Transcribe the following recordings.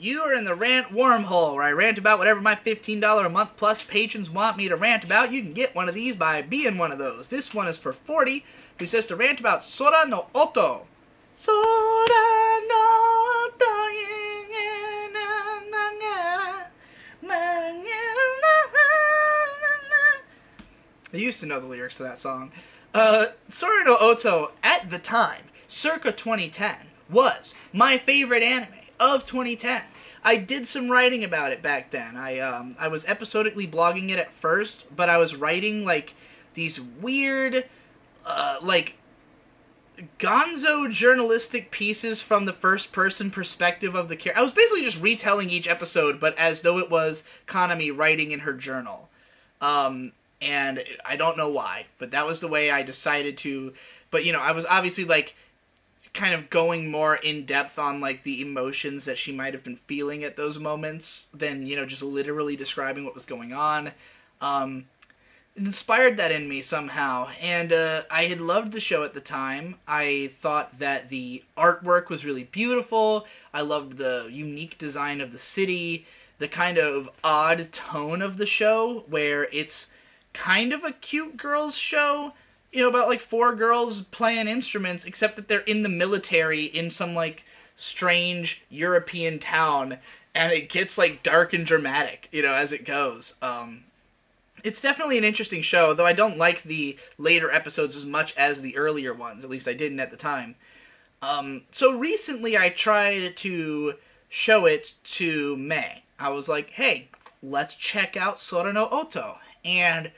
You are in the rant wormhole, where I rant about whatever my $15 a month plus patrons want me to rant about. You can get one of these by being one of those. This one is for 40, who says to rant about Sora no Oto. Sora no Oto. I used to know the lyrics to that song. Sora no Oto, at the time, circa 2010, was my favorite anime of 2010. I did some writing about it back then. I was episodically blogging it at first, but I was writing like these weird, like gonzo journalistic pieces from the first person perspective of the character. I was basically just retelling each episode, but as though it was Kanami writing in her journal. And I don't know why, but that was the way I decided to. But you know, I was obviously like kind of going more in depth on like the emotions that she might have been feeling at those moments than, you know, just literally describing what was going on. It inspired that in me somehow, and I had loved the show at the time. I thought that the artwork was really beautiful. I loved the unique design of the city, the kind of odd tone of the show, where it's kind of a cute girls show, you know, about like four girls playing instruments, except that they're in the military in some like strange European town, and it gets like dark and dramatic, you know, as it goes. It's definitely an interesting show, though I don't like the later episodes as much as the earlier ones. At least I didn't at the time. So recently I tried to show it to May. I was like, hey, let's check out Sora no Oto. And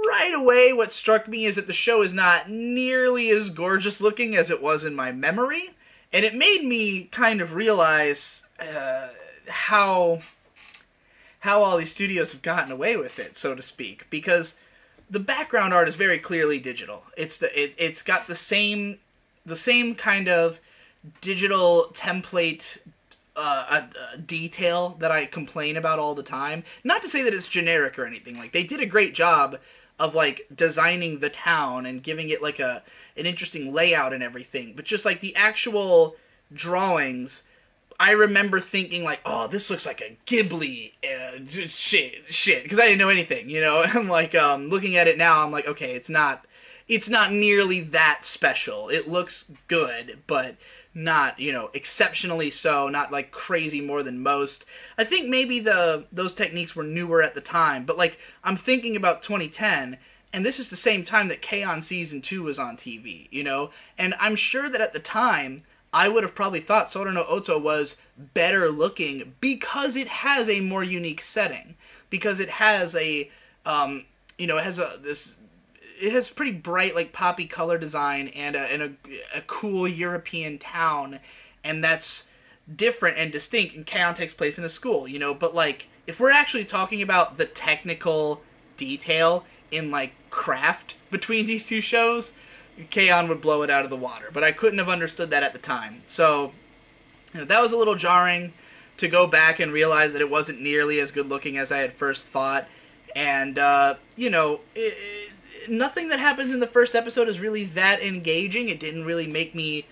right away what struck me is that the show is not nearly as gorgeous looking as it was in my memory. And it made me kind of realize how all these studios have gotten away with it, so to speak, because the background art is very clearly digital. It's got the same kind of digital template detail that I complain about all the time. Not to say that it's generic or anything. Like, they did a great job of like designing the town and giving it like an interesting layout and everything, but just like the actual drawings, I remember thinking like, oh, this looks like a Ghibli shit, because I didn't know anything, you know. And like looking at it now, I'm like, okay, it's not nearly that special. It looks good, but not, you know, exceptionally so, not like crazy more than most. I think maybe those techniques were newer at the time, but like I'm thinking about 2010, and this is the same time that K-On! Season 2 was on TV, you know, and I'm sure that at the time I would have probably thought Sora no Oto was better looking because it has a more unique setting, because it has a you know, it has pretty bright, like, poppy color design and a cool European town, and that's different and distinct, and K-On! Takes place in a school, you know, but, like, if we're actually talking about the technical detail in, like, craft between these two shows, K-On! Would blow it out of the water, but I couldn't have understood that at the time, so, you know, that was a little jarring to go back and realize that it wasn't nearly as good looking as I had first thought, and, you know, nothing that happens in the first episode is really that engaging. It didn't really make me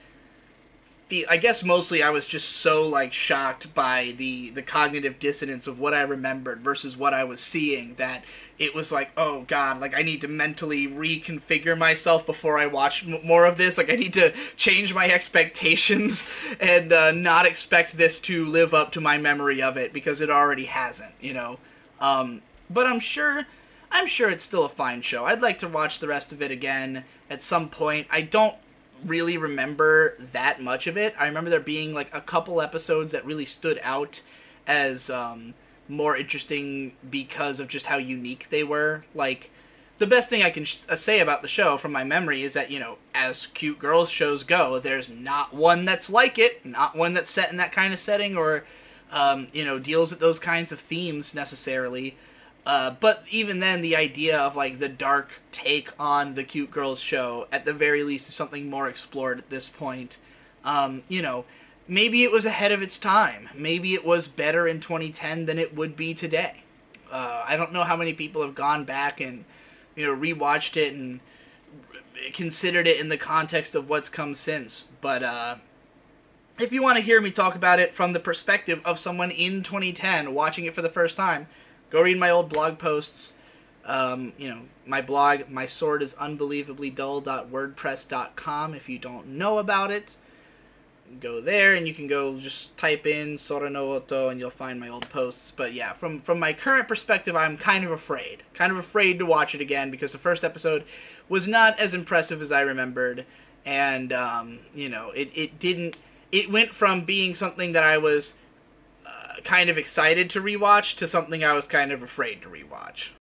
feel... I guess mostly I was just so, like, shocked by the cognitive dissonance of what I remembered versus what I was seeing that it was like, oh god, like, I need to mentally reconfigure myself before I watch more of this. Like, I need to change my expectations and not expect this to live up to my memory of it, because it already hasn't, you know? But I'm sure it's still a fine show. I'd like to watch the rest of it again at some point. I don't really remember that much of it. I remember there being like a couple episodes that really stood out as more interesting because of just how unique they were. Like, the best thing I can say about the show from my memory is that, you know, as cute girls shows go, there's not one that's like it, not one that's set in that kind of setting or, you know, deals with those kinds of themes necessarily. But even then, the idea of, like, the dark take on the cute girls show, at the very least, is something more explored at this point. You know, maybe it was ahead of its time. Maybe it was better in 2010 than it would be today. I don't know how many people have gone back and, you know, rewatched it and considered it in the context of what's come since. But if you want to hear me talk about it from the perspective of someone in 2010 watching it for the first time, go read my old blog posts. My blog, my sword is unbelievably dull.wordpress.com. If you don't know about it, go there and you can go just type in Sora no Woto and you'll find my old posts. But yeah, from my current perspective, I'm kind of afraid to watch it again because the first episode was not as impressive as I remembered, and it went from being something that I was kind of excited to rewatch to something I was kind of afraid to rewatch.